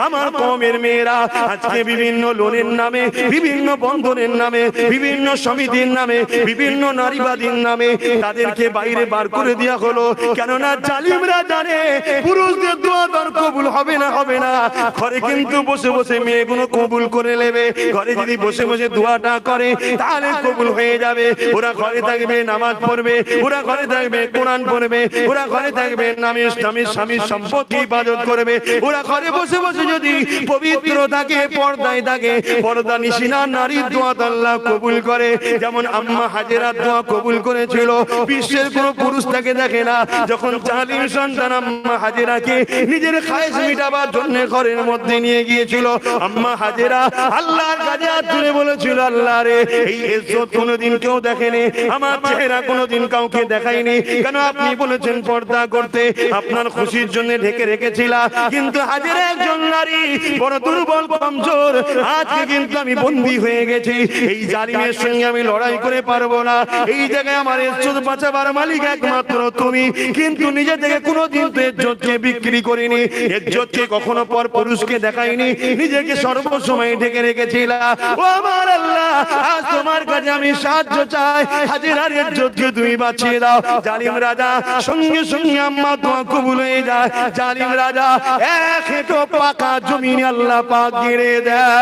আমার কওমের মেয়েরা আজকে বিভিন্ন লোনের নামে, বিভিন্ন বন্ধনের নামে, বিভিন্ন সমিতির নামে, বিভিন্ন নারীবাদীর নামে তাদেরকে বাইরে বার করে দেওয়া হলো। কেননা জালিমরা জানে পুরুষদের দোয়া দর কবুল হবে না, হবে না। ঘরে কিন্তু বসে বসে মেয়েগুলো কবুল করে নেবে। ঘরে যদি বসে বসে দোয়াটা করে তাহলে কবুল হয়ে যাবে। ওরা ঘরে থাকবে, নামাজ পড়বে, ওরা ঘরে থাকবে, কোরআন পড়বে, ওরা ঘরে থাকবে, স্বামীর সম্পত্তি ইবাদত করবে। ওরা ঘরে বসে বসে যদি পবিত্র থাকে, পর্দায় থাকে, পর্দা নিশিনা নারীর দোয়া আল্লাহ কবুল করে। যেমন আম্মা হাজেরার দোয়া কবুল করেছিল, বিশ্বের কোন পুরুষ তাকে দেখে না। যখন জালিম সন্তান আম্মা হাজেরাকে নিজের খায়েশ মিটাবার জন্য ঘরের মধ্যে নিয়ে গিয়েছিল, আম্মা হাজেরা আল্লাহর কাছে হাত তুলে বলেছিল, আল্লাহ রে, এই ইজ্জত কোনোদিন কেউ দেখেনি, আমার চেহারা কোনোদিন কাউকে দেখায়নি। কেন আপনি বলেছেন পর্দা করতে, আপনার খুশির জন্য ঢেকে রেখেছিলাম। কিন্তু হাজেরা একজন নারী, বড় দুর্বল, কমজোর। আজকে কিন্তু আমি বন্দী হয়ে গেছি, এই জালিমের সঙ্গে আমি লড়াই করে পারবো না। এই জায়গায় আমার ইজ্জত বাঁচাবার মালিক একমাত্র তুমি। কিন্তু নিজে থেকে কোনোদিন তো ইজ্জতকে বিক্রি করিনি, ইজ্জতকে কখনো পর পুরুষকে দেখাইনি, নিজেকে সর্বসময় ঢেকে রেখেছিলাম। ও আমার আল্লাহ, আজ তোমার কাছে আমি সাহায্য চাই, হাজেরার ইজ্জতকে তুমি বাঁচিয়ে দাও। জালিম রাজা সঙ্গে সঙ্গে আম্মা দোয়া কবুল হয়ে যায়। জালিম রাজা এক হেঁটো পাকা জমিনে আল্লাহ পাক গেড়ে দেয়।